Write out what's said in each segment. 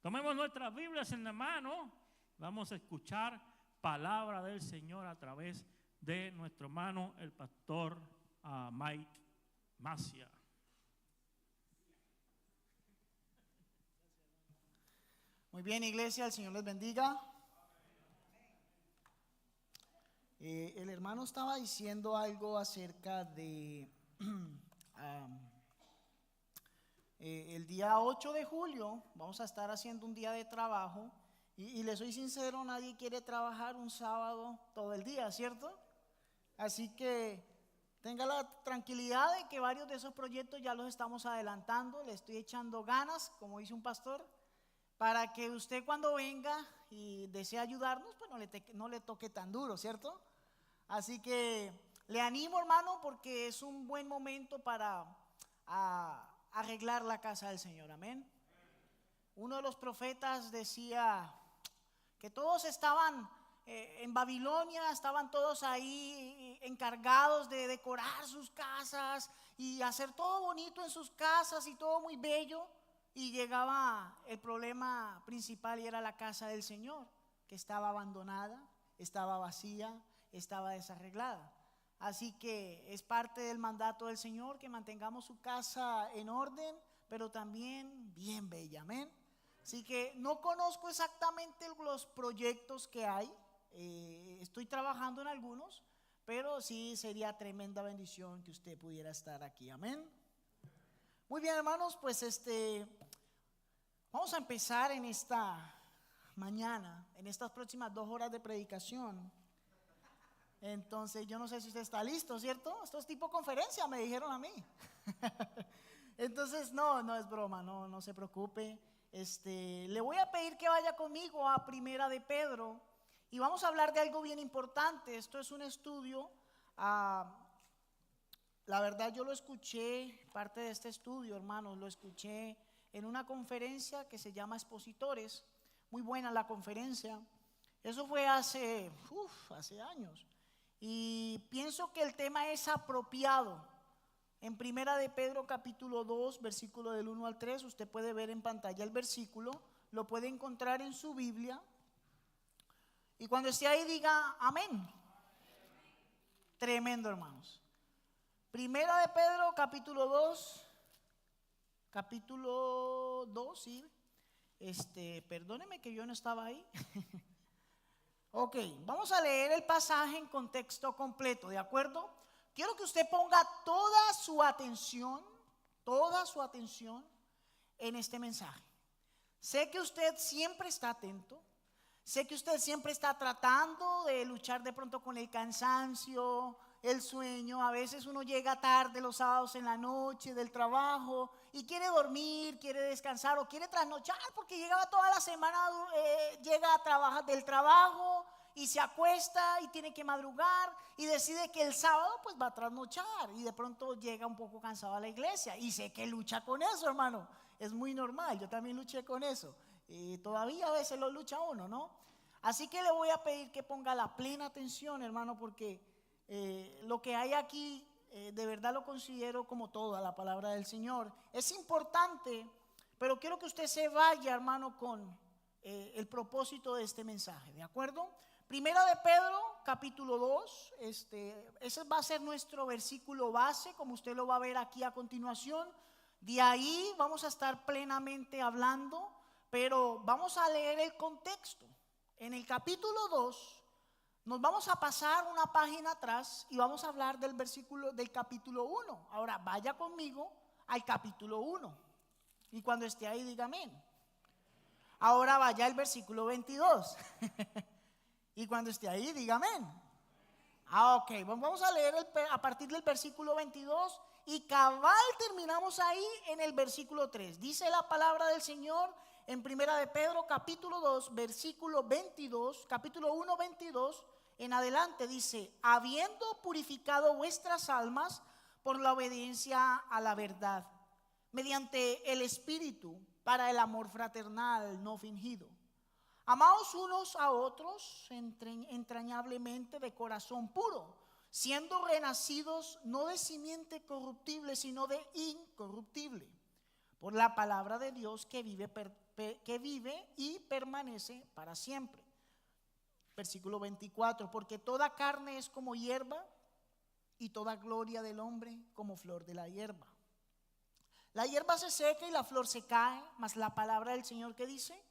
Tomemos nuestras Biblias en la mano. Vamos a escuchar palabra del Señor a través de nuestro hermano, el pastor Mike Macia. Muy bien, iglesia, el Señor les bendiga. El hermano estaba diciendo algo acerca de el día 8 de julio vamos a estar haciendo un día de trabajo y le soy sincero, nadie quiere trabajar un sábado todo el día, ¿cierto? Así que tenga la tranquilidad de que varios de esos proyectos ya los estamos adelantando, le estoy echando ganas, como dice un pastor, para que usted cuando venga y desee ayudarnos, pues no le toque tan duro, ¿cierto? Así que le animo, hermano, porque es un buen momento para arreglar la casa del Señor, amén. Uno de los profetas decía que todos estaban en Babilonia, estaban todos ahí encargados de decorar sus casas y hacer todo bonito en sus casas y todo muy bello. Y llegaba el problema principal y era la casa del Señor, que estaba abandonada, estaba vacía, estaba desarreglada. Así que es parte del mandato del Señor que mantengamos su casa en orden, pero también bien bella, amén. Así que no conozco exactamente los proyectos que hay, estoy trabajando en algunos, pero sí sería tremenda bendición que usted pudiera estar aquí, amén. Muy bien, hermanos, pues vamos a empezar en esta mañana, en estas próximas 2 horas de predicación. Entonces yo no sé si usted está listo, ¿cierto? Esto es tipo conferencia, me dijeron a mí. Entonces no es broma, no se preocupe. Le voy a pedir que vaya conmigo a Primera de Pedro y vamos a hablar de algo bien importante. Esto es un estudio, la verdad yo lo escuché, parte de este estudio, hermanos, lo escuché en una conferencia que se llama Expositores. Muy buena la conferencia. Eso fue hace años. Y pienso que el tema es apropiado. En Primera de Pedro capítulo 2, versículo del 1 al 3, usted puede ver en pantalla el versículo, lo puede encontrar en su Biblia. Y cuando esté ahí diga amén. Tremendo, hermanos. Primera de Pedro capítulo 2, sí. Perdóneme que yo no estaba ahí. Ok, vamos a leer el pasaje en contexto completo, ¿de acuerdo? Quiero que usted ponga toda su atención en este mensaje. Sé que usted siempre está atento, sé que usted siempre está tratando de luchar de pronto con el cansancio, el sueño. A veces uno llega tarde los sábados en la noche del trabajo y quiere dormir, quiere descansar o quiere trasnochar porque llegaba toda la semana, llega a trabajar del trabajo y se acuesta y tiene que madrugar y decide que el sábado pues va a trasnochar y de pronto llega un poco cansado a la iglesia. Y sé que lucha con eso, hermano, es muy normal, yo también luché con eso, todavía a veces lo lucha uno, ¿no? Así que le voy a pedir que ponga la plena atención, hermano, porque lo que hay aquí de verdad lo considero como toda la palabra del Señor. Es importante, pero quiero que usted se vaya, hermano, con el propósito de este mensaje, ¿de acuerdo? Primera de Pedro, capítulo 2, ese va a ser nuestro versículo base, como usted lo va a ver aquí a continuación. De ahí vamos a estar plenamente hablando, pero vamos a leer el contexto. En el capítulo 2 nos vamos a pasar una página atrás y vamos a hablar del capítulo 1. Ahora vaya conmigo al capítulo 1 y cuando esté ahí diga amén. Ahora vaya al versículo 22 y cuando esté ahí diga amén. Ok, vamos a leer a partir del versículo 22 y cabal terminamos ahí en el versículo 3. Dice la palabra del Señor en Primera de Pedro capítulo 2 versículo 22, capítulo 1 22 en adelante, dice: habiendo purificado vuestras almas por la obediencia a la verdad, mediante el Espíritu, para el amor fraternal no fingido. Amaos unos a otros entrañablemente de corazón puro, siendo renacidos no de simiente corruptible, sino de incorruptible, por la palabra de Dios que vive que vive y permanece para siempre. Versículo 24, porque toda carne es como hierba y toda gloria del hombre como flor de la hierba. La hierba se seca y la flor se cae, mas la palabra del Señor, ¿qué dice?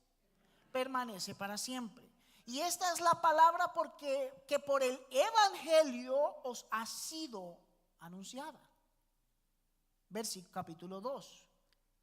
Permanece para siempre. Y esta es la palabra que por el evangelio os ha sido anunciada. Versículo capítulo 2.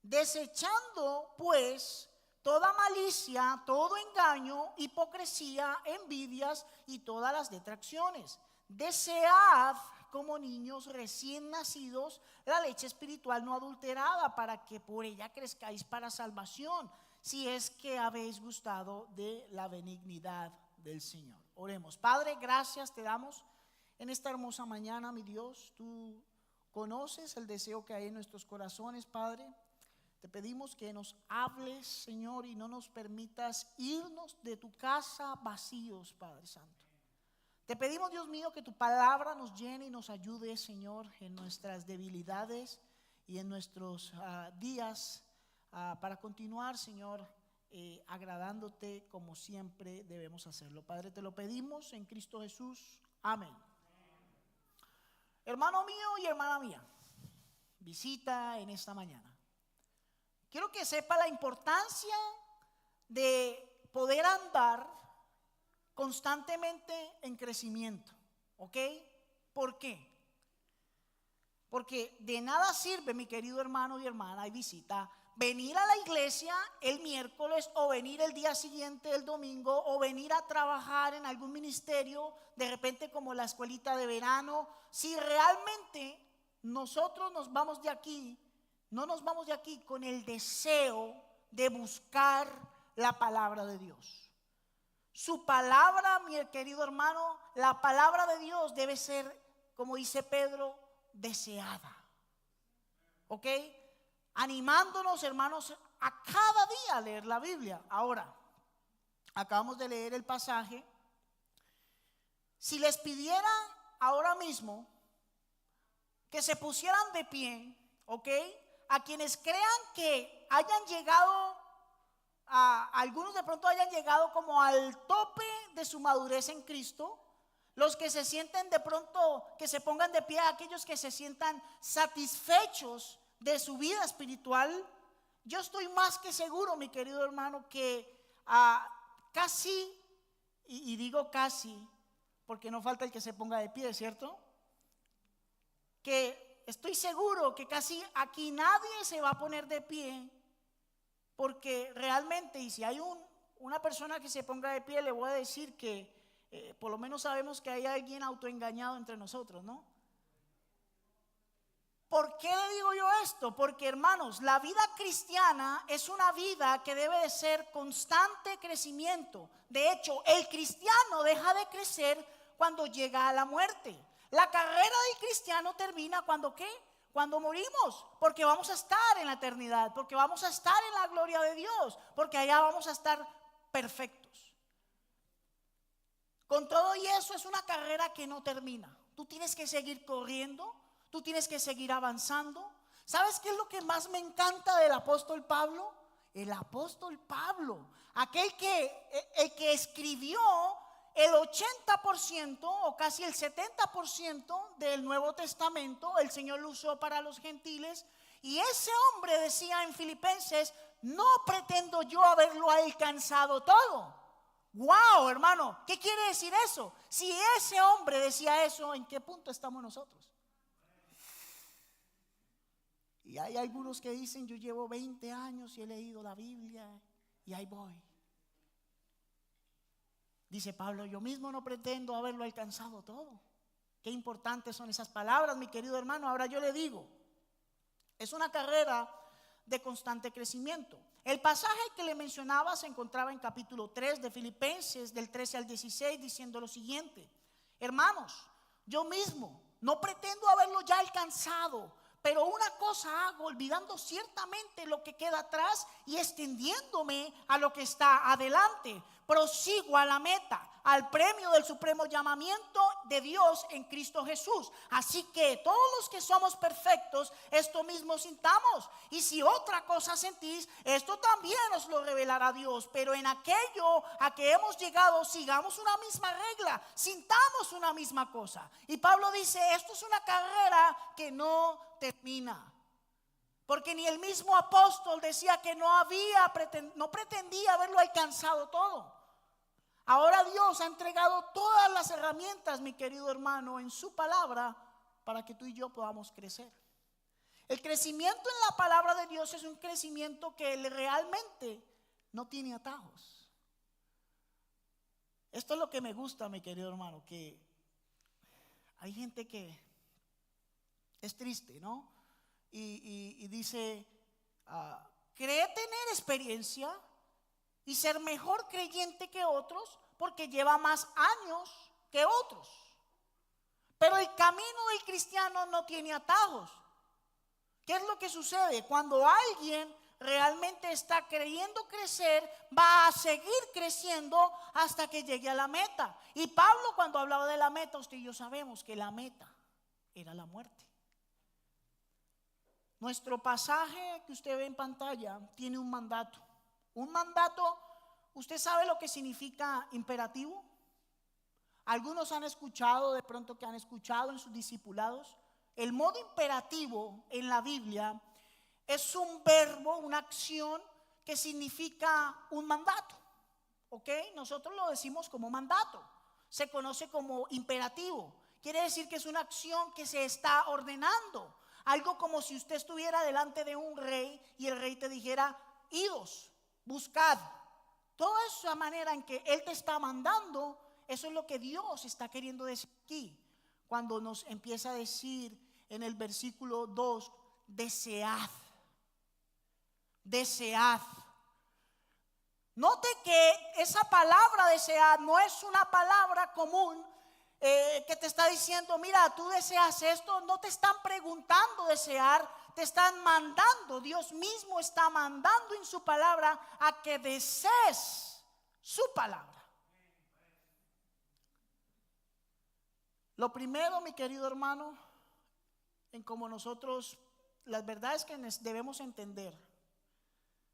Desechando pues toda malicia, todo engaño, hipocresía, envidias y todas las detracciones. Desead como niños recién nacidos la leche espiritual no adulterada, para que por ella crezcáis para salvación, si es que habéis gustado de la benignidad del Señor. Oremos. Padre, gracias te damos en esta hermosa mañana, mi Dios. Tú conoces el deseo que hay en nuestros corazones, Padre. Te pedimos que nos hables, Señor, y no nos permitas irnos de tu casa vacíos, Padre Santo. Te pedimos, Dios mío, que tu palabra nos llene y nos ayude, Señor, en nuestras debilidades y en nuestros días para continuar, Señor, agradándote como siempre debemos hacerlo. Padre, te lo pedimos en Cristo Jesús. Amén. Hermano mío y hermana mía, visita en esta mañana. Quiero que sepa la importancia de poder andar constantemente en crecimiento, ¿ok? ¿Por qué? Porque de nada sirve, mi querido hermano y hermana y visita, venir a la iglesia el miércoles o venir el día siguiente, el domingo, o venir a trabajar en algún ministerio, de repente como la escuelita de verano, si realmente nosotros nos vamos de aquí, no nos vamos de aquí con el deseo de buscar la palabra de Dios. Su palabra, mi querido hermano, la palabra de Dios debe ser, como dice Pedro, deseada. ¿Ok? Animándonos, hermanos, a cada día a leer la Biblia. Ahora, acabamos de leer el pasaje. Si les pidiera ahora mismo que se pusieran de pie, ¿ok? A quienes crean que hayan llegado, algunos de pronto hayan llegado como al tope de su madurez en Cristo, los que se sienten de pronto, que se pongan de pie, aquellos que se sientan satisfechos de su vida espiritual. Yo estoy más que seguro, mi querido hermano, que casi, y digo casi porque no falta el que se ponga de pie, ¿cierto? Que estoy seguro que casi aquí nadie se va a poner de pie, porque realmente, y si hay una persona que se ponga de pie, le voy a decir que por lo menos sabemos que hay alguien autoengañado entre nosotros, ¿no? ¿Por qué le digo yo esto? Porque, hermanos, la vida cristiana es una vida que debe de ser constante crecimiento. De hecho, el cristiano deja de crecer cuando llega a la muerte. La carrera del cristiano termina cuando ¿qué? Cuando morimos, porque vamos a estar en la eternidad, porque vamos a estar en la gloria de Dios, porque allá vamos a estar perfectos. Con todo y eso es una carrera que no termina. Tú tienes que seguir corriendo, tú tienes que seguir avanzando. ¿Sabes qué es lo que más me encanta del apóstol Pablo? El apóstol Pablo, el que escribió el 80% o casi el 70% del Nuevo Testamento. El Señor lo usó para los gentiles. Y ese hombre decía en Filipenses: no pretendo yo haberlo alcanzado todo. Wow, hermano, ¿qué quiere decir eso? Si ese hombre decía eso, ¿en qué punto estamos nosotros? Y hay algunos que dicen: yo llevo 20 años y he leído la Biblia y ahí voy. Dice Pablo: yo mismo no pretendo haberlo alcanzado todo. Qué importantes son esas palabras, mi querido hermano. Ahora yo le digo, es una carrera de constante crecimiento. El pasaje que le mencionaba se encontraba en capítulo 3 de Filipenses, del 13 al 16, diciendo lo siguiente: hermanos, yo mismo no pretendo haberlo ya alcanzado, pero una cosa hago, olvidando ciertamente lo que queda atrás y extendiéndome a lo que está adelante. prosigo a la meta, al premio del supremo llamamiento de Dios en Cristo Jesús. Así que todos los que somos perfectos, esto mismo sintamos. Y si otra cosa sentís, esto también os lo revelará Dios. Pero en aquello a que hemos llegado, sigamos una misma regla, sintamos una misma cosa. Y Pablo dice, esto es una carrera que no termina. Porque ni el mismo apóstol decía que no pretendía haberlo alcanzado todo. Ahora Dios ha entregado todas las herramientas, mi querido hermano, en su palabra para que tú y yo podamos crecer. El crecimiento en la palabra de Dios es un crecimiento que realmente no tiene atajos. Esto es lo que me gusta, mi querido hermano, que hay gente que es triste, ¿no? Y dice, cree tener experiencia y ser mejor creyente que otros porque lleva más años que otros. Pero el camino del cristiano no tiene atajos. ¿Qué es lo que sucede? Cuando alguien realmente está queriendo crecer, va a seguir creciendo hasta que llegue a la meta. Y Pablo, cuando hablaba de la meta, usted y yo sabemos que la meta era la muerte. Nuestro pasaje que usted ve en pantalla tiene un mandato. Un mandato, ¿usted sabe lo que significa imperativo? Algunos han escuchado, de pronto que han escuchado en sus discipulados. El modo imperativo en la Biblia es un verbo, una acción que significa un mandato. ¿Ok? Nosotros lo decimos como mandato. Se conoce como imperativo. Quiere decir que es una acción que se está ordenando. Algo como si usted estuviera delante de un rey y el rey te dijera, idos, buscad. Toda esa manera en que Él te está mandando, eso es lo que Dios está queriendo decir aquí. Cuando nos empieza a decir en el versículo 2, desead. Desead. Note que esa palabra desead no es una palabra común que te está diciendo, mira, tú deseas esto. No te están preguntando desear, te están mandando. Dios mismo está mandando en su palabra a que desees su palabra. Lo primero, mi querido hermano, en como nosotros, las verdades que debemos entender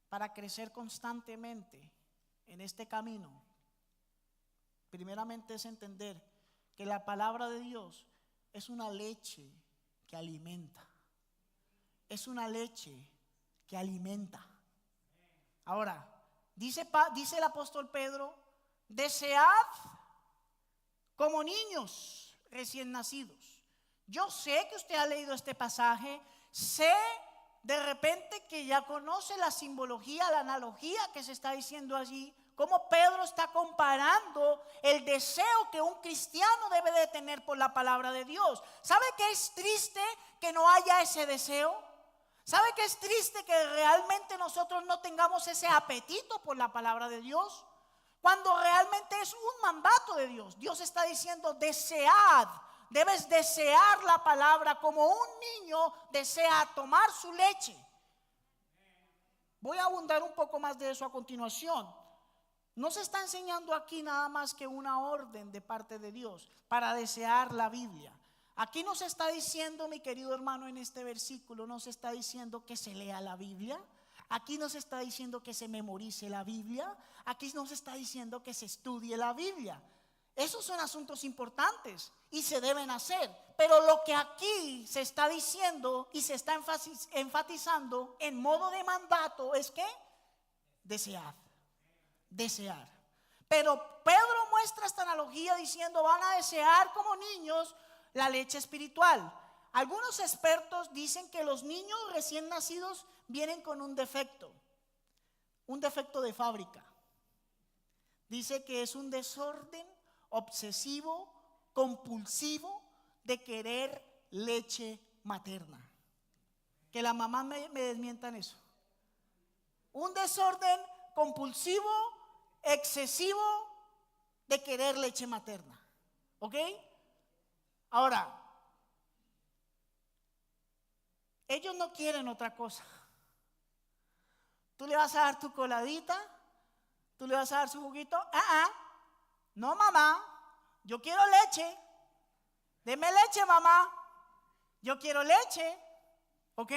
para crecer constantemente en este camino, primeramente es entender que la palabra de Dios es una leche que alimenta. Es una leche que alimenta. Ahora, dice el apóstol Pedro, desead como niños recién nacidos. Yo sé que usted ha leído este pasaje, sé de repente que ya conoce la simbología, la analogía que se está diciendo allí, cómo Pedro está comparando el deseo que un cristiano debe de tener por la palabra de Dios. ¿Sabe que es triste que no haya ese deseo? ¿Sabe que es triste que realmente nosotros no tengamos ese apetito por la palabra de Dios? Cuando realmente es un mandato de Dios. Dios está diciendo, desead. Debes desear la palabra como un niño desea tomar su leche. Voy a abundar un poco más de eso a continuación. No se está enseñando aquí nada más que una orden de parte de Dios para desear la Biblia. Aquí no se está diciendo, mi querido hermano, en este versículo, no se está diciendo que se lea la Biblia. Aquí no se está diciendo que se memorice la Biblia. Aquí no se está diciendo que se estudie la Biblia. Esos son asuntos importantes y se deben hacer. Pero lo que aquí se está diciendo y se está enfatizando en modo de mandato es que desear. Desear. Pero Pedro muestra esta analogía diciendo, van a desear como niños la leche espiritual. Algunos expertos dicen que los niños recién nacidos vienen con un defecto de fábrica. Dice que es un desorden obsesivo, compulsivo de querer leche materna. Que la mamá me desmientan eso. Un desorden compulsivo, excesivo de querer leche materna. ¿Ok? Ahora, ellos no quieren otra cosa. Tú le vas a dar tu coladita, ¿Tú le vas a dar su juguito? No, mamá, yo quiero leche. Deme leche, mamá. Yo quiero leche. ¿Ok?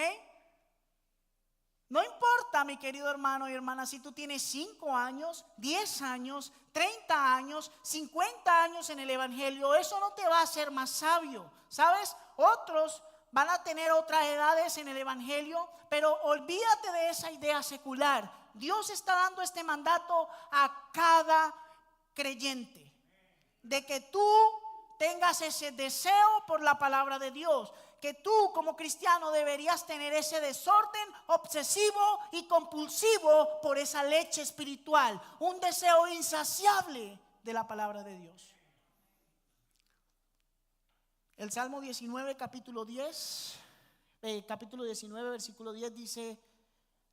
No importa, mi querido hermano y hermana, si tú tienes 5 años, 10 años, 30 años, 50 años en el evangelio, eso no te va a hacer más sabio. ¿Sabes? Otros van a tener otras edades en el evangelio, pero olvídate de esa idea secular. Dios está dando este mandato a cada creyente, de que tú tengas ese deseo por la palabra de Dios, que tú como cristiano deberías tener ese desorden obsesivo y compulsivo por esa leche espiritual, un deseo insaciable de la palabra de Dios. El Salmo 19, capítulo 19, versículo 10 dice: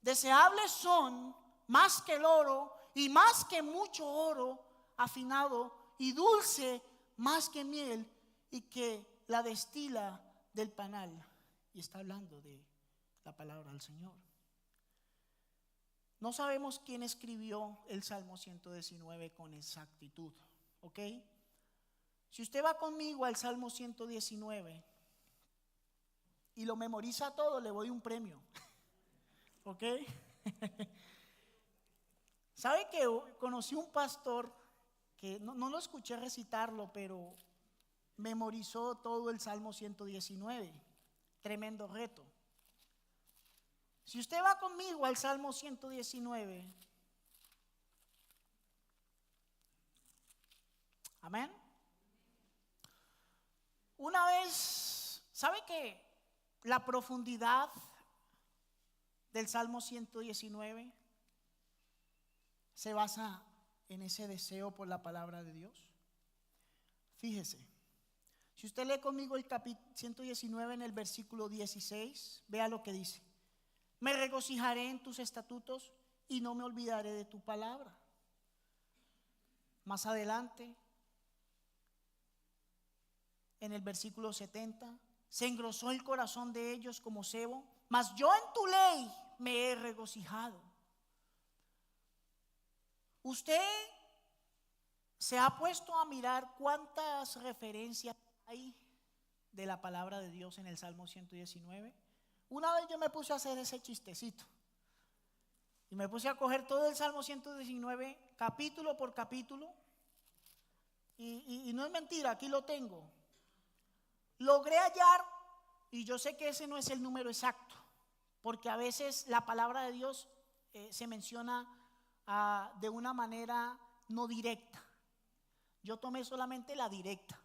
deseables son más que el oro y más que mucho oro afinado, y dulce más que miel y que la destila del panal. Y está hablando de la palabra del Señor. No sabemos quién escribió el Salmo 119 con exactitud, ¿ok? Si usted va conmigo al Salmo 119 y lo memoriza todo, le doy un premio, ¿ok? ¿Sabe que conocí un pastor que no lo escuché recitarlo, pero memorizó todo el Salmo 119? Tremendo reto. Si usted va conmigo al Salmo 119, amén. Una vez, ¿sabe que la profundidad del Salmo 119 se basa en ese deseo por la palabra de Dios? Fíjese, si usted lee conmigo el capítulo 119 en el versículo 16, vea lo que dice: me regocijaré en tus estatutos y no me olvidaré de tu palabra. Más adelante, en el versículo 70, se engrosó el corazón de ellos como sebo, mas yo en tu ley me he regocijado. Usted se ha puesto a mirar cuántas referencias hay de la palabra de Dios en el Salmo 119. Una vez yo me puse a hacer ese chistecito y me puse a coger todo el Salmo 119 capítulo por capítulo, y no es mentira, aquí lo tengo. Logré hallar, y yo sé que ese no es el número exacto, porque a veces la palabra de Dios se menciona de una manera no directa. Yo tomé solamente la directa,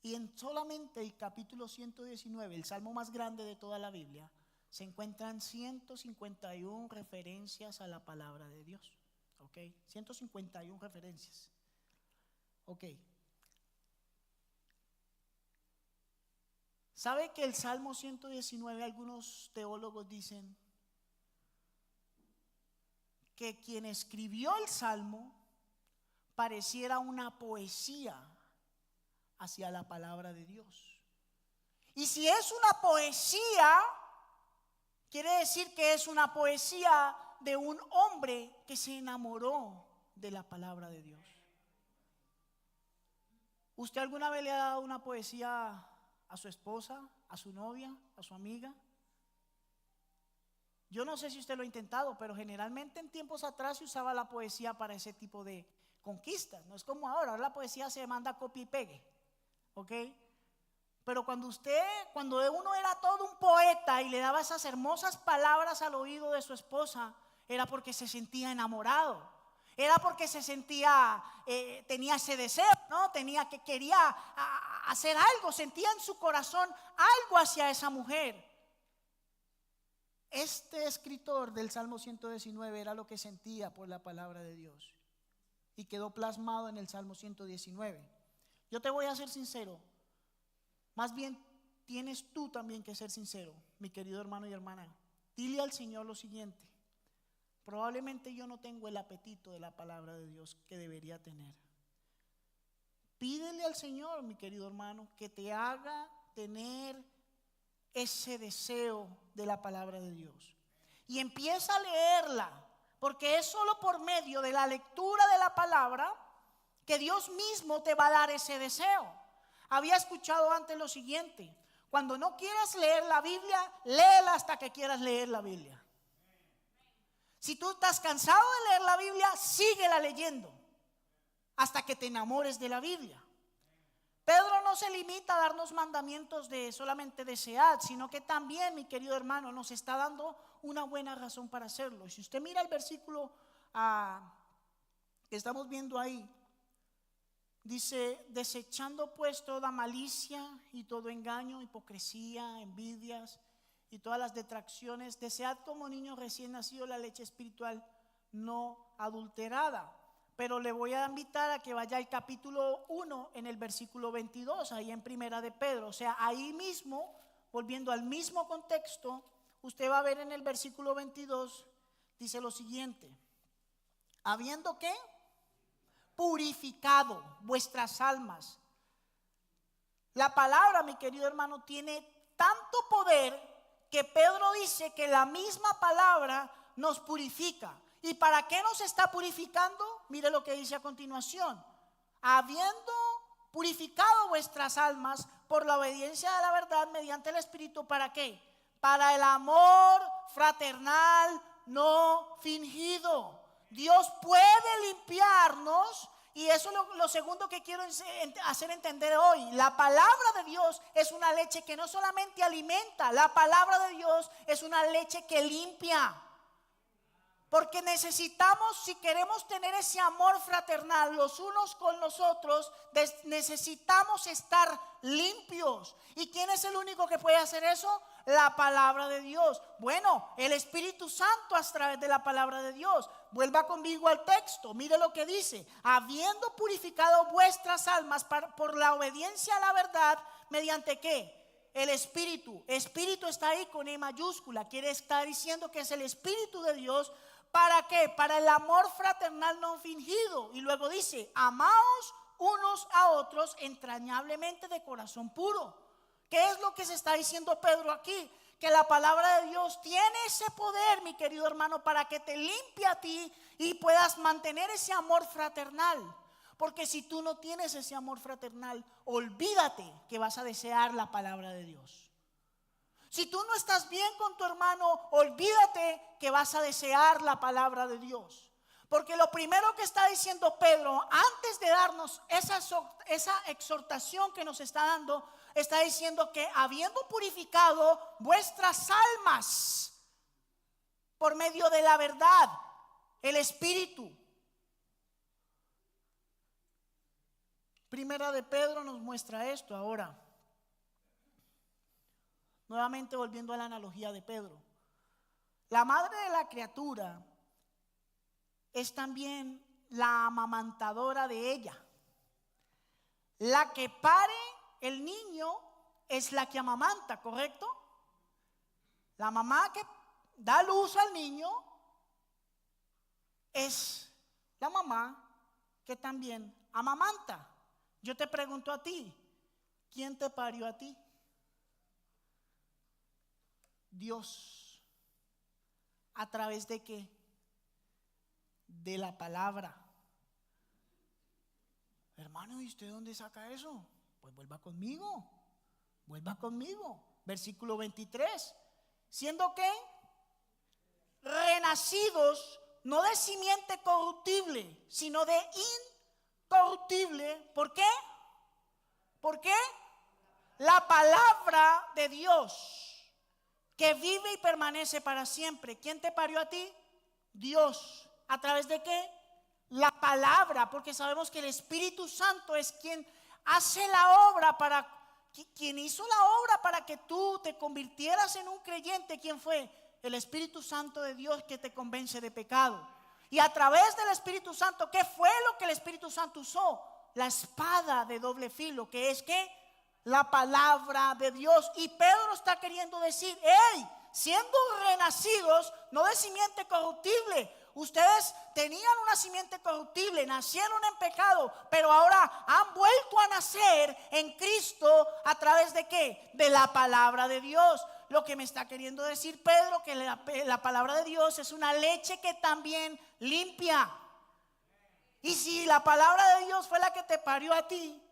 y en solamente el capítulo 119, el salmo más grande de toda la Biblia, se encuentran 151 referencias a la palabra de Dios. ¿Ok? 151 referencias. ¿Ok? ¿Sabe que el Salmo 119, algunos teólogos dicen que quien escribió el Salmo pareciera una poesía hacia la palabra de Dios? Y si es una poesía, quiere decir que es una poesía de un hombre que se enamoró de la palabra de Dios. ¿Usted alguna vez le ha dado una poesía a su esposa, a su novia, a su amiga? Yo no sé si usted lo ha intentado, pero generalmente en tiempos atrás se usaba la poesía para ese tipo de conquistas. No es como ahora la poesía se manda copia y pegue, ¿ok? Pero cuando uno era todo un poeta y le daba esas hermosas palabras al oído de su esposa, era porque se sentía enamorado. Era porque se sentía, tenía ese deseo, ¿no? Quería hacer algo, sentía en su corazón algo hacia esa mujer. Este escritor del Salmo 119 era lo que sentía por la palabra de Dios, y quedó plasmado en el Salmo 119. Yo te voy a ser sincero, más bien tienes tú también que ser sincero, mi querido hermano y hermana. Dile al Señor lo siguiente: probablemente yo no tengo el apetito de la palabra de Dios que debería tener. Pídele al Señor, mi querido hermano, que te haga tener ese deseo de la palabra de Dios. Y empieza a leerla, porque es solo por medio de la lectura de la palabra que Dios mismo te va a dar ese deseo. Había escuchado antes lo siguiente: cuando no quieras leer la Biblia, léela hasta que quieras leer la Biblia. Si tú estás cansado de leer la Biblia, síguela leyendo hasta que te enamores de la Biblia. Pedro no se limita a darnos mandamientos de solamente desear, sino que también, mi querido hermano, nos está dando una buena razón para hacerlo. Y si usted mira el versículo que estamos viendo ahí, dice: desechando pues toda malicia y todo engaño, hipocresía, envidias y todas las detracciones, desead como niños recién nacidos la leche espiritual no adulterada. Pero le voy a invitar a que vaya al capítulo 1 en el versículo 22, ahí en Primera de Pedro. O sea, ahí mismo, volviendo al mismo contexto, usted va a ver en el versículo 22, dice lo siguiente: habiendo ¿qué? Purificado vuestras almas. La palabra, mi querido hermano, tiene tanto poder que Pedro dice que la misma palabra nos purifica. ¿Y para qué nos está purificando? Mire lo que dice a continuación: habiendo purificado vuestras almas por la obediencia a la verdad mediante el Espíritu. ¿Para qué? Para el amor fraternal no fingido. Dios puede limpiarnos, y eso es lo segundo que quiero hacer entender hoy. La palabra de Dios es una leche que no solamente alimenta, la palabra de Dios es una leche que limpia. Porque necesitamos, si queremos tener ese amor fraternal los unos con los otros, necesitamos estar limpios. ¿Y quién es el único que puede hacer eso? La palabra de Dios. Bueno, el Espíritu Santo a través de la palabra de Dios. Vuelva conmigo al texto, mire lo que dice: habiendo purificado vuestras almas por la obediencia a la verdad, ¿mediante qué? El Espíritu. Espíritu está ahí con E mayúscula, quiere estar diciendo que es el Espíritu de Dios. ¿Para qué? Para el amor fraternal no fingido. Y luego dice: amaos unos a otros entrañablemente de corazón puro. ¿Qué es lo que se está diciendo Pedro aquí? Que la palabra de Dios tiene ese poder, mi querido hermano, para que te limpie a ti y puedas mantener ese amor fraternal. Porque si tú no tienes ese amor fraternal, olvídate que vas a desear la palabra de Dios. Si tú no estás bien con tu hermano, olvídate que vas a desear la palabra de Dios. Porque lo primero que está diciendo Pedro, antes de darnos esa exhortación que nos está dando, está diciendo que habiendo purificado vuestras almas por medio de la verdad, el Espíritu. Primera de Pedro nos muestra esto ahora. Nuevamente volviendo a la analogía de Pedro. La madre de la criatura es también la amamantadora de ella. La que pare el niño es la que amamanta, ¿correcto? La mamá que da luz al niño es la mamá que también amamanta. Yo te pregunto a ti, ¿quién te parió a ti? Dios. ¿A través de qué? De la palabra. Hermano, ¿y usted dónde saca eso? Pues vuelva conmigo. Versículo 23. ¿Siendo qué? Renacidos, no de simiente corruptible, sino de incorruptible. ¿Por qué? ¿Por qué? La palabra de Dios, que vive y permanece para siempre. ¿Quién te parió a ti? Dios. ¿A través de qué? La palabra, porque sabemos que el Espíritu Santo es quien hace la obra quien hizo la obra para que tú te convirtieras en un creyente. ¿Quién fue? El Espíritu Santo de Dios, que te convence de pecado. Y a través del Espíritu Santo, ¿qué fue lo que el Espíritu Santo usó? La espada de doble filo, que es ¿qué? La palabra de Dios. Y Pedro está queriendo decir: hey, siendo renacidos, no de simiente corruptible. Ustedes tenían una simiente corruptible, nacieron en pecado, pero ahora han vuelto a nacer en Cristo. ¿A través de qué? De la palabra de Dios. lo que me está queriendo decir Pedro, que la palabra de Dios es una leche que también limpia. Y si la palabra de Dios fue la que te parió a ti,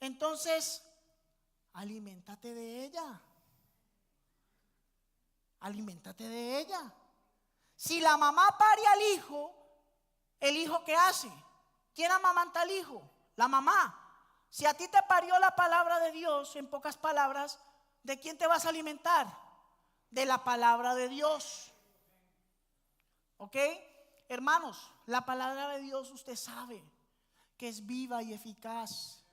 entonces aliméntate de ella. Aliméntate de ella. Si la mamá pare al hijo, ¿el hijo qué hace? ¿Quién amamanta al hijo? La mamá. Si a ti te parió la palabra de Dios, en pocas palabras, ¿de quién te vas a alimentar? De la palabra de Dios. ¿Ok? Hermanos, la palabra de Dios usted sabe que es viva y eficaz.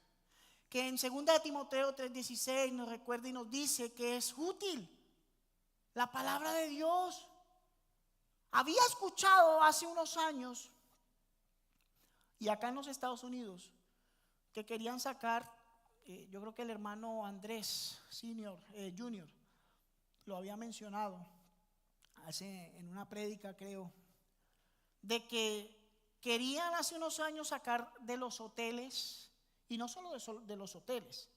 Que en 2 Timoteo 3:16 nos recuerda y nos dice que es útil. La palabra de Dios. Había escuchado hace unos años, y acá en los Estados Unidos, que querían sacar, yo creo que el hermano Andrés Junior lo había mencionado en una prédica, creo, de que querían hace unos años sacar de los hoteles, y no solo de los hoteles,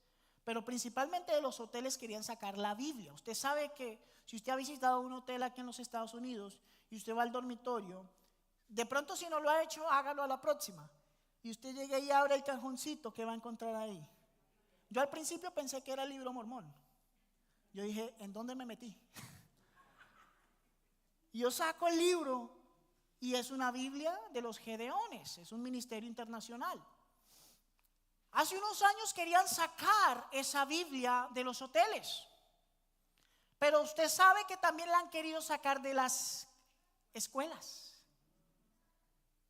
pero principalmente de los hoteles querían sacar la Biblia. Usted sabe que si usted ha visitado un hotel aquí en los Estados Unidos y usted va al dormitorio, de pronto si no lo ha hecho, hágalo a la próxima. Y usted llega y abre el cajoncito, ¿qué va a encontrar ahí? Yo al principio pensé que era el libro mormón. Yo dije, ¿en dónde me metí? Y yo saco el libro y es una Biblia de los Gedeones, es un ministerio internacional. Hace unos años querían sacar esa Biblia de los hoteles, pero usted sabe que también la han querido sacar de las escuelas.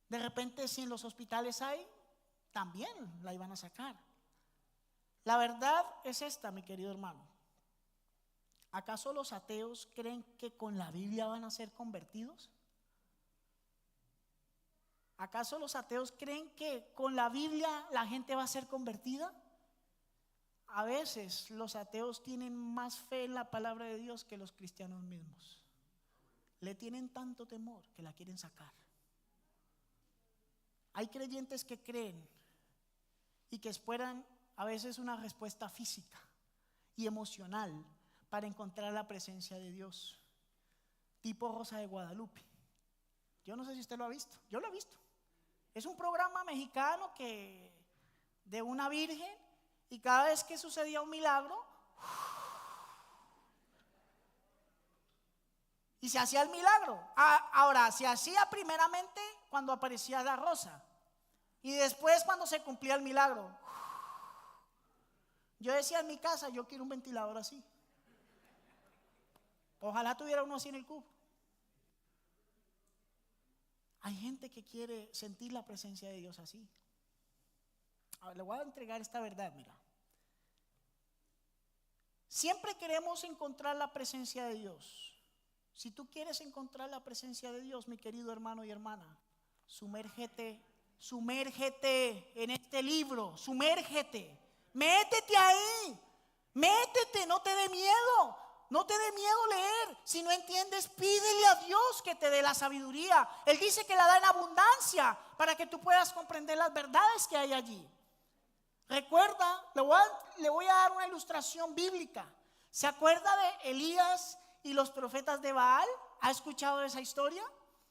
De repente, si en los hospitales hay, también la iban a sacar. La verdad es esta, mi querido hermano. ¿Acaso los ateos creen que con la Biblia van a ser convertidos? ¿Acaso los ateos creen que con la Biblia la gente va a ser convertida? A veces los ateos tienen más fe en la palabra de Dios que los cristianos mismos. Le tienen tanto temor que la quieren sacar. Hay creyentes que creen y que esperan a veces una respuesta física y emocional para encontrar la presencia de Dios, tipo Rosa de Guadalupe. Yo no sé si usted lo ha visto, yo lo he visto. Es un programa mexicano de una virgen, y cada vez que sucedía un milagro y se hacía el milagro. Ahora, se hacía primeramente cuando aparecía la rosa y después cuando se cumplía el milagro. Yo decía en mi casa, yo quiero un ventilador así. Ojalá tuviera uno así en el cubo. Hay gente que quiere sentir la presencia de Dios así. Ahora, le voy a entregar esta verdad, mira. Siempre queremos encontrar la presencia de Dios. Si tú quieres encontrar la presencia de Dios, mi querido hermano y hermana, sumérgete en este libro, sumérgete, métete ahí, métete, no te dé miedo. No te dé miedo leer. Si no entiendes, pídele a Dios que te dé la sabiduría. Él dice que la da en abundancia para que tú puedas comprender las verdades que hay allí. Recuerda, le voy a dar una ilustración bíblica. ¿Se acuerda de Elías y los profetas de Baal? ¿Ha escuchado esa historia?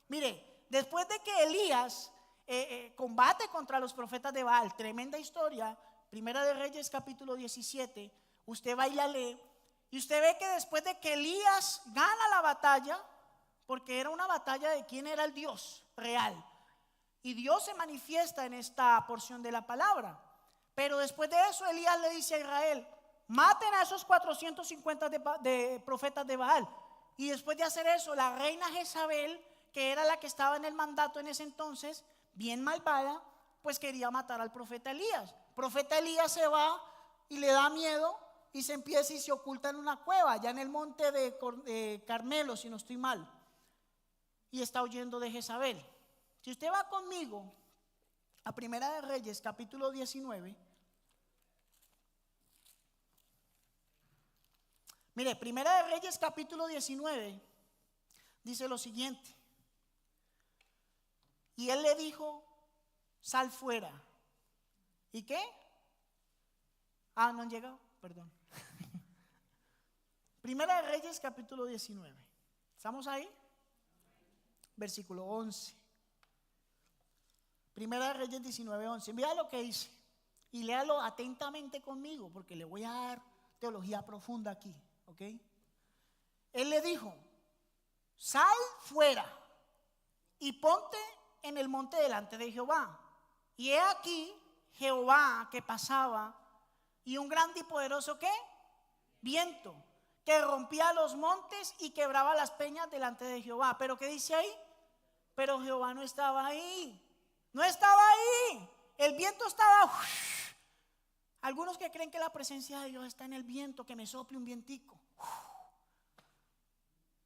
Mire, después de que Elías combate contra los profetas de Baal, tremenda historia, Primera de Reyes capítulo 17, usted va y la lee. Y usted ve que después de que Elías gana la batalla, porque era una batalla de quién era el Dios real, y Dios se manifiesta en esta porción de la palabra. Pero después de eso Elías le dice a Israel, maten a esos 450 de profetas de Baal. Y después de hacer eso, la reina Jezabel, que era la que estaba en el mandato en ese entonces, bien malvada, pues quería matar al profeta Elías. El profeta Elías se va y le da miedo y se empieza y se oculta en una cueva, allá en el monte de Carmelo, si no estoy mal, y está huyendo de Jezabel. Si usted va conmigo a Primera de Reyes capítulo 19, mire, Primera de Reyes capítulo 19 dice lo siguiente: y él le dijo, sal fuera. ¿Y qué? No han llegado, perdón. Primera de Reyes, capítulo 19. ¿Estamos ahí? Versículo 11. Primera de Reyes 19, 11. Mira lo que dice. Y léalo atentamente conmigo, porque le voy a dar teología profunda aquí. ¿Ok? Él le dijo: sal fuera y ponte en el monte delante de Jehová. Y he aquí Jehová que pasaba, y un grande y poderoso ¿qué? Viento, que rompía los montes y quebraba las peñas delante de Jehová. ¿Pero qué dice ahí? Pero Jehová no estaba ahí. No estaba ahí. El viento estaba. Algunos que creen que la presencia de Dios está en el viento, que me sople un vientico.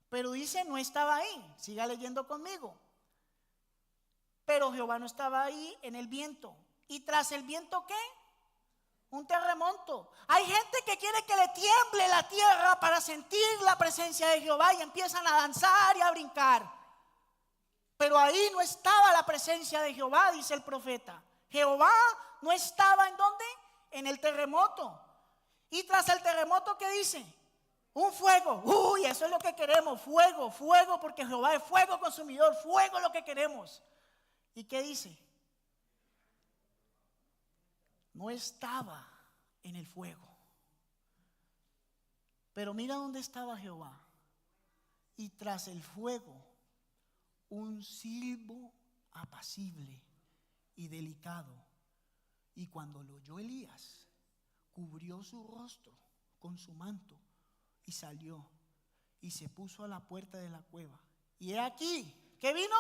Pero dice, no estaba ahí. Siga leyendo conmigo. Pero Jehová no estaba ahí en el viento. ¿Y tras el viento qué? Un terremoto. Hay gente que quiere que le tiemble la tierra para sentir la presencia de Jehová y empiezan a danzar y a brincar. Pero ahí no estaba la presencia de Jehová, dice el profeta. Jehová no estaba ¿en dónde? En el terremoto. Y tras el terremoto, ¿qué dice? Un fuego. Uy, eso es lo que queremos. Fuego, fuego, porque Jehová es fuego consumidor. Fuego es lo que queremos. ¿Y qué dice? No estaba en el fuego. Pero mira dónde estaba Jehová. Y tras el fuego, un silbo apacible y delicado. Y cuando lo oyó Elías, cubrió su rostro con su manto y salió y se puso a la puerta de la cueva. Y he aquí, ¿qué vino?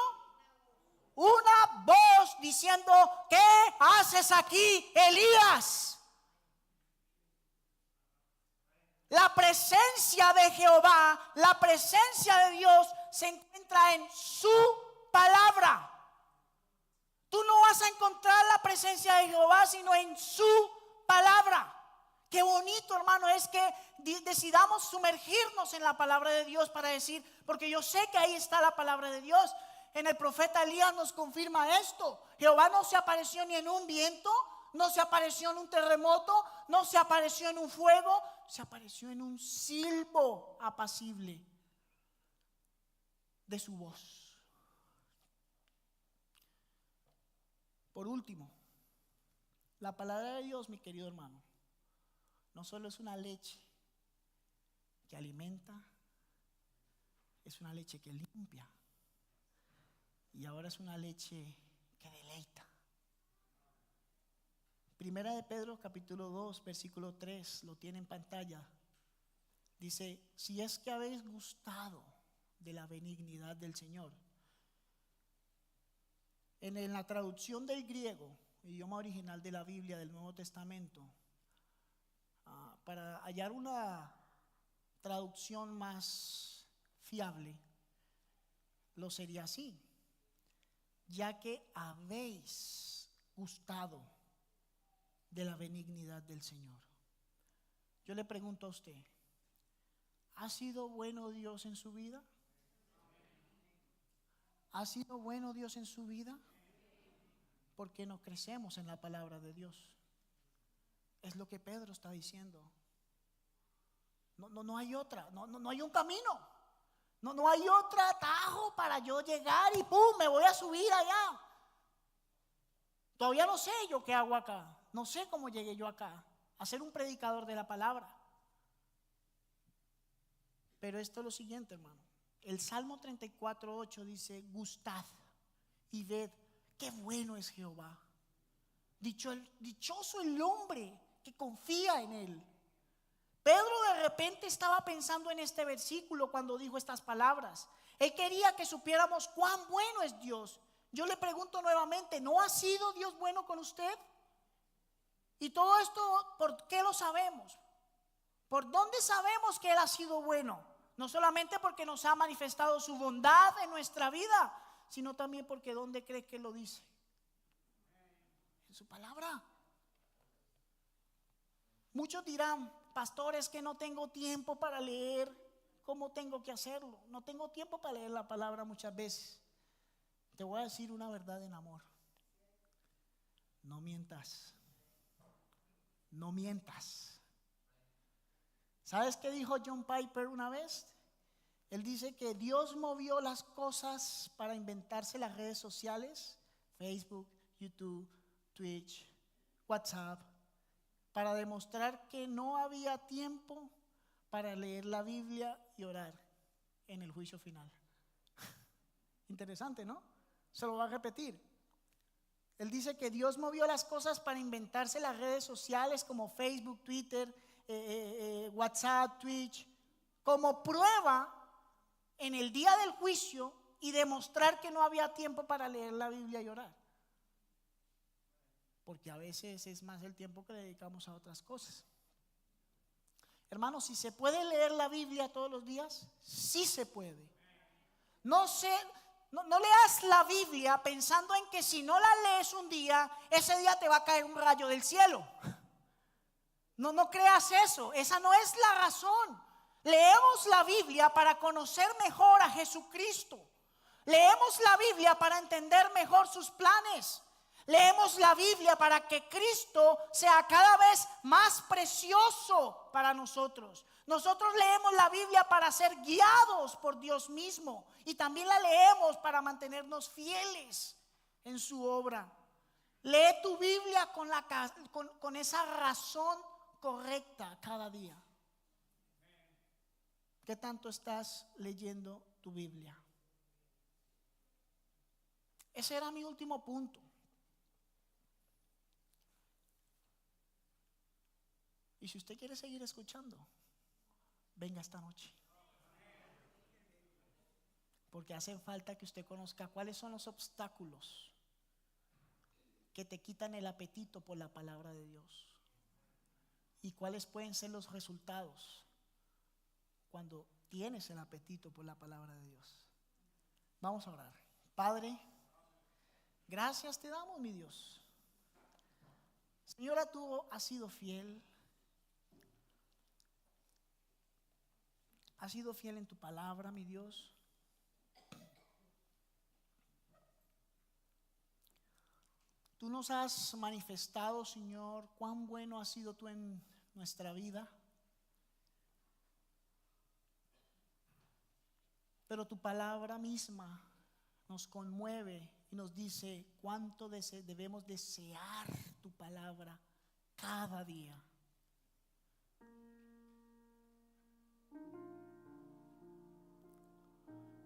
Una voz diciendo: ¿qué haces aquí, Elías? La presencia de Jehová, la presencia de Dios se encuentra en su palabra. Tú no vas a encontrar la presencia de Jehová sino en su palabra. Qué bonito, hermano, es que decidamos sumergirnos en la palabra de Dios para decir, porque yo sé que ahí está la palabra de Dios. En el profeta Elías nos confirma esto. Jehová no se apareció ni en un viento, no se apareció en un terremoto, no se apareció en un fuego, se apareció en un silbo apacible de su voz. Por último, la palabra de Dios, mi querido hermano, no solo es una leche que alimenta, es una leche que limpia. Y ahora es una leche que deleita. Primera de Pedro capítulo 2 versículo 3, lo tiene en pantalla. Dice: si es que habéis gustado de la benignidad del Señor. En la traducción del griego, idioma original de la Biblia del Nuevo Testamento, para hallar una traducción más fiable, lo sería así: ya que habéis gustado de la benignidad del Señor. Yo le pregunto a usted, ¿ha sido bueno Dios en su vida? ¿Ha sido bueno Dios en su vida? ¿Por qué no crecemos en la palabra de Dios? Es lo que Pedro está diciendo. No hay otra, no hay un camino. No hay otro atajo para yo llegar y ¡pum! Me voy a subir allá. Todavía no sé yo qué hago acá. No sé cómo llegué yo acá a ser un predicador de la palabra. Pero esto es lo siguiente, hermano. El Salmo 34:8 dice: gustad y ved qué bueno es Jehová. Dichoso el hombre que confía en él. Pedro de repente estaba pensando en este versículo cuando dijo estas palabras. Él quería que supiéramos cuán bueno es Dios. Yo le pregunto nuevamente, ¿no ha sido Dios bueno con usted? Y todo esto, ¿por qué lo sabemos? ¿Por dónde sabemos que Él ha sido bueno? No solamente porque nos ha manifestado su bondad en nuestra vida, sino también porque ¿dónde cree que lo dice? En su palabra. Muchos dirán: pastor, es que no tengo tiempo para leer. ¿Cómo tengo que hacerlo? No tengo tiempo para leer la palabra muchas veces. Te voy a decir una verdad en amor. No mientas. No mientas. ¿Sabes qué dijo John Piper una vez? Él dice que Dios movió las cosas para inventarse las redes sociales, Facebook, YouTube, Twitch, WhatsApp, para demostrar que no había tiempo para leer la Biblia y orar en el juicio final. Interesante, ¿no? Se lo va a repetir. Él dice que Dios movió las cosas para inventarse las redes sociales como Facebook, Twitter, WhatsApp, Twitch, como prueba en el día del juicio y demostrar que no había tiempo para leer la Biblia y orar. Porque a veces es más el tiempo que le dedicamos a otras cosas. Hermanos, si se puede leer la Biblia todos los días, sí se puede. No leas la Biblia pensando en que si no la lees un día, ese día te va a caer un rayo del cielo. No creas eso, esa no es la razón. Leemos la Biblia para conocer mejor a Jesucristo. Leemos la Biblia para entender mejor sus planes. Leemos la Biblia para que Cristo sea cada vez más precioso para nosotros. Nosotros leemos la Biblia para ser guiados por Dios mismo y también la leemos para mantenernos fieles en su obra. Lee tu Biblia con esa razón correcta cada día. ¿Qué tanto estás leyendo tu Biblia? Ese era mi último punto. Y si usted quiere seguir escuchando, venga esta noche. Porque hace falta que usted conozca cuáles son los obstáculos que te quitan el apetito por la palabra de Dios. Y cuáles pueden ser los resultados cuando tienes el apetito por la palabra de Dios. Vamos a orar. Padre, gracias te damos, mi Dios. Señora, tú has sido fiel. Has sido fiel en tu palabra, mi Dios. Tú nos has manifestado, Señor, cuán bueno has sido tú en nuestra vida. Pero tu palabra misma nos conmueve y nos dice cuánto debemos desear tu palabra cada día.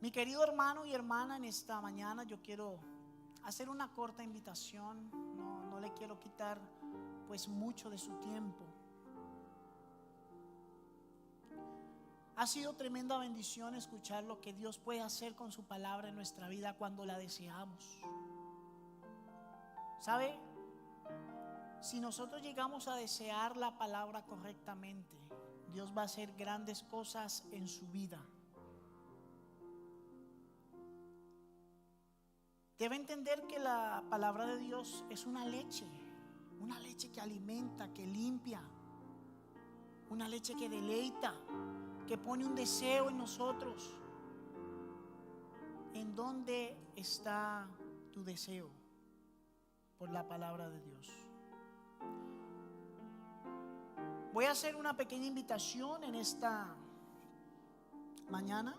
Mi querido hermano y hermana, en esta mañana yo quiero hacer una corta invitación. No le quiero quitar pues mucho de su tiempo. Ha sido tremenda bendición escuchar lo que Dios puede hacer con su palabra en nuestra vida cuando la deseamos. ¿Sabe? Si nosotros llegamos a desear la palabra correctamente, Dios va a hacer grandes cosas en su vida. Debe entender que la palabra de Dios es una leche que alimenta, que limpia, una leche que deleita, que pone un deseo en nosotros. ¿En dónde está tu deseo por la palabra de Dios? Voy a hacer una pequeña invitación en esta mañana.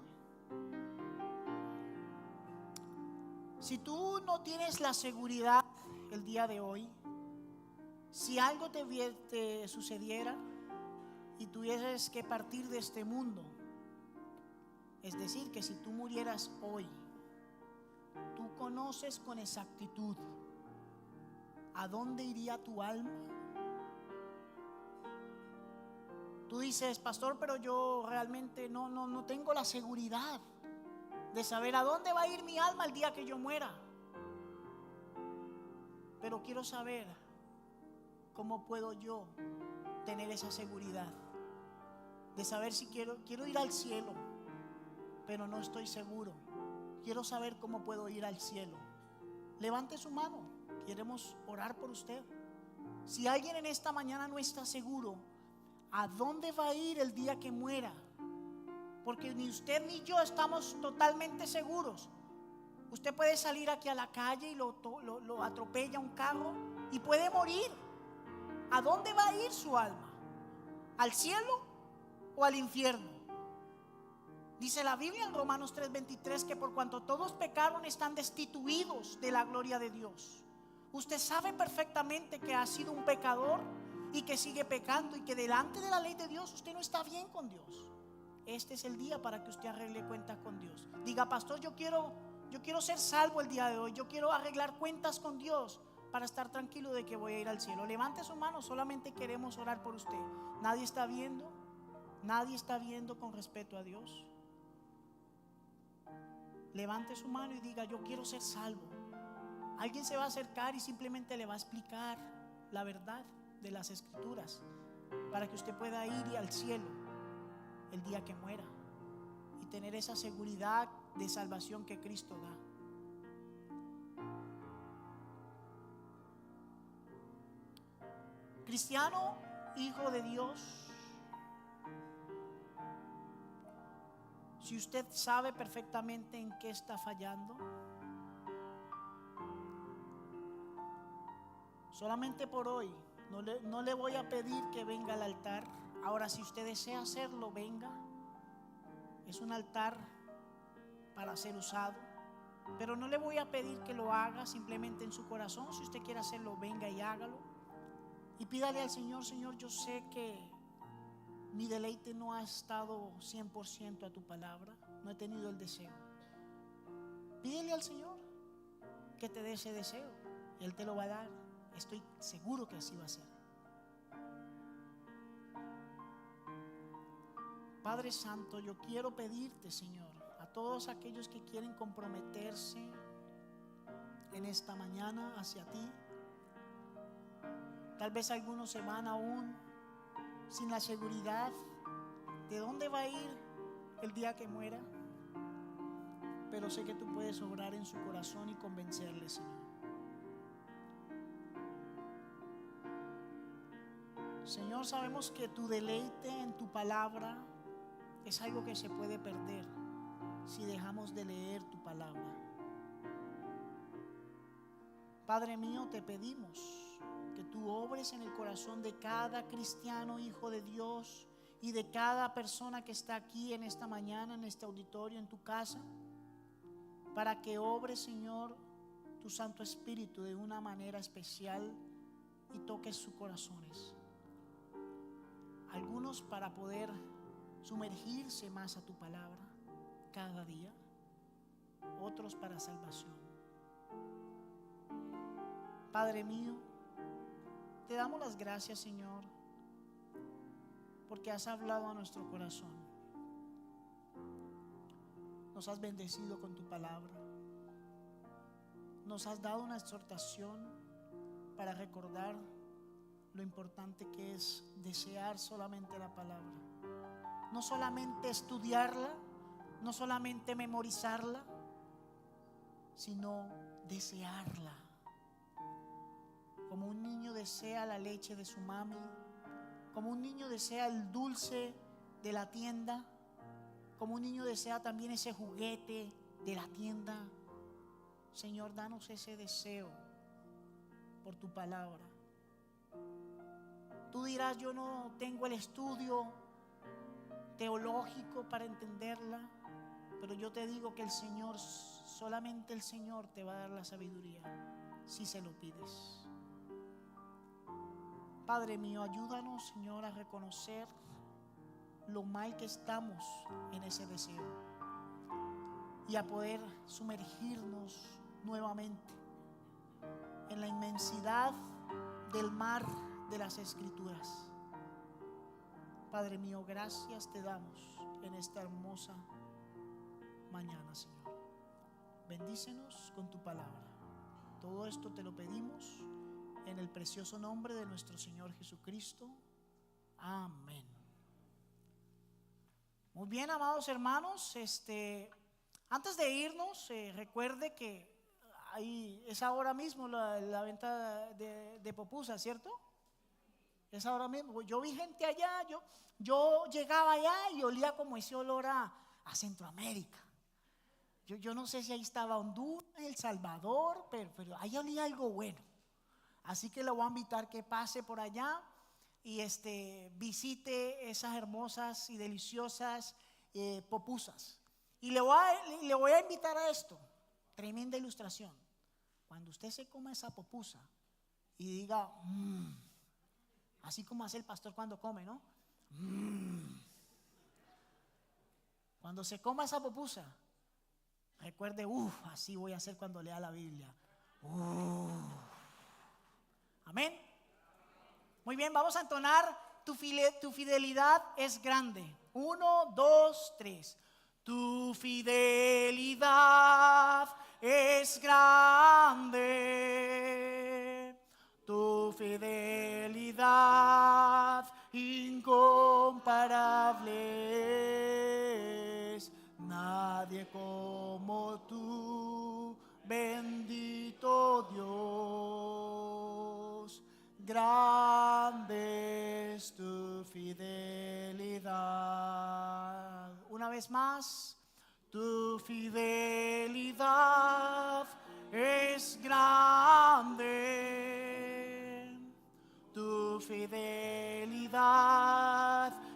Si tú no tienes la seguridad el día de hoy, si algo te sucediera y tuvieses que partir de este mundo, es decir, que si tú murieras hoy, tú conoces con exactitud a dónde iría tu alma. Tú dices, pastor, pero yo realmente no tengo la seguridad de saber a dónde va a ir mi alma el día que yo muera. Pero quiero saber cómo puedo yo tener esa seguridad de saber si quiero ir al cielo, pero no estoy seguro. Quiero saber cómo puedo ir al cielo. Levante su mano, queremos orar por usted. Si alguien en esta mañana no está seguro a dónde va a ir el día que muera, porque ni usted ni yo estamos totalmente seguros. Usted puede salir aquí a la calle y lo atropella un carro y puede morir. ¿A dónde va a ir su alma? ¿Al cielo o al infierno. Dice la Biblia en Romanos 3:23 que por cuanto todos pecaron están destituidos de la gloria de Dios. Usted sabe perfectamente que ha sido un pecador y que sigue pecando y que delante de la ley de Dios usted no está bien con Dios. Este es el día para que usted arregle cuentas con Dios. Diga: pastor, yo quiero ser salvo el día de hoy. Yo quiero arreglar cuentas con Dios para estar tranquilo de que voy a ir al cielo. Levante su mano, solamente queremos orar por usted. Nadie está viendo con respeto a Dios. Levante su mano y diga: yo quiero ser salvo. Alguien se va a acercar y simplemente le va a explicar la verdad de las Escrituras para que usted pueda ir al cielo el día que muera y tener esa seguridad de salvación que Cristo da. Cristiano, hijo de Dios, si usted sabe perfectamente en qué está fallando, solamente por hoy no le voy a pedir que venga al altar. Ahora, si usted desea hacerlo, venga. Es un altar para ser usado, pero no le voy a pedir que lo haga simplemente en su corazón. Si usted quiere hacerlo, venga y hágalo. Y pídale al Señor: Señor, yo sé que mi deleite no ha estado 100% a tu palabra, no he tenido el deseo. Pídele al Señor que te dé ese deseo y Él te lo va a dar. Estoy seguro que así va a ser. Padre Santo, yo quiero pedirte, Señor, a todos aquellos que quieren comprometerse en esta mañana hacia ti. Tal vez algunos se van aún sin la seguridad de dónde va a ir el día que muera, pero sé que tú puedes obrar en su corazón y convencerle, Señor. Señor, sabemos que tu deleite en tu palabra es algo que se puede perder si dejamos de leer tu palabra. Padre mío, te pedimos que tú obres en el corazón de cada cristiano, hijo de Dios, y de cada persona que está aquí en esta mañana, en este auditorio, en tu casa, para que obre, Señor, tu Santo Espíritu de una manera especial y toques sus corazones. Algunos para poder sumergirse más a tu palabra cada día, otros para salvación. Padre mío, te damos las gracias, Señor, porque has hablado a nuestro corazón. Nos has bendecido con tu palabra. Nos has dado una exhortación para recordar lo importante que es desear solamente la palabra. No solamente estudiarla, no solamente memorizarla, sino desearla. Como un niño desea la leche de su mami, como un niño desea el dulce de la tienda, como un niño desea también ese juguete de la tienda. Señor, danos ese deseo por tu palabra. Tú dirás: yo no tengo el estudio teológico para entenderla, pero yo te digo que el Señor, solamente el Señor te va a dar la sabiduría si se lo pides. Padre mío, ayúdanos, Señor, a reconocer lo mal que estamos en ese deseo y a poder sumergirnos nuevamente en la inmensidad del mar de las Escrituras. Padre mío, gracias te damos en esta hermosa mañana, Señor. Bendícenos con tu palabra. Todo esto te lo pedimos en el precioso nombre de nuestro Señor Jesucristo. Amén. Muy bien, amados hermanos, antes de irnos, recuerde que es ahora mismo la venta de pupusas, ¿cierto? Es ahora mismo. Yo vi gente allá, yo llegaba allá y olía como ese olor a Centroamérica. Yo no sé si ahí estaba Honduras, El Salvador, pero ahí olía algo bueno. Así que le voy a invitar que pase por allá. y visite esas hermosas y deliciosas pupusas. Y le voy a invitar a esto, tremenda ilustración. Cuando usted se coma esa pupusa y diga, así como hace el pastor cuando come, ¿no? Cuando se coma esa pupusa, recuerde, así voy a hacer cuando lea la Biblia. Amén. Muy bien, vamos a entonar tu fidelidad es grande. 1, 2, 3. Tu fidelidad es grande. Tu fidelidad incomparable es. Nadie como tú, bendito Dios. Grande es tu fidelidad. Una vez más, tu fidelidad es grande. Tu fidelidad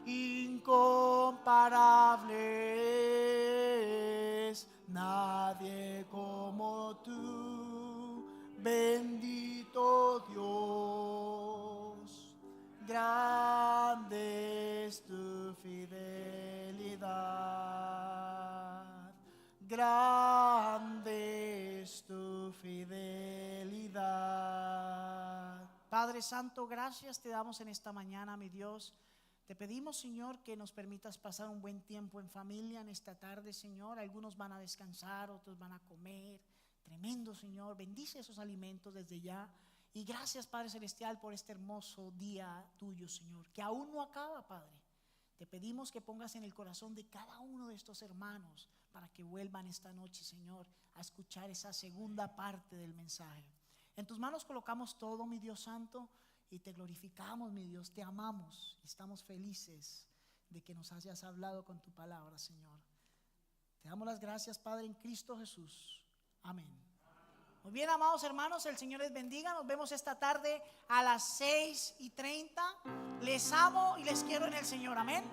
incomparable es. Nadie como tú, bendito Dios. Grande es tu fidelidad. Grande es tu fidelidad. Padre Santo, gracias te damos en esta mañana, mi Dios. Te pedimos, Señor, que nos permitas pasar un buen tiempo en familia en esta tarde, Señor. Algunos van a descansar, otros van a comer. Tremendo, Señor. Bendice esos alimentos desde ya. Y gracias, Padre Celestial, por este hermoso día tuyo, Señor, que aún no acaba, Padre. Te pedimos que pongas en el corazón de cada uno de estos hermanos para que vuelvan esta noche, Señor, a escuchar esa segunda parte del mensaje. En tus manos colocamos todo, mi Dios Santo, y te glorificamos, mi Dios, te amamos. Estamos felices de que nos hayas hablado con tu palabra, Señor. Te damos las gracias, Padre, en Cristo Jesús. Amén. Muy bien, amados hermanos, el Señor les bendiga. Nos vemos esta tarde a las 6:30. Les amo y les quiero en el Señor. Amén.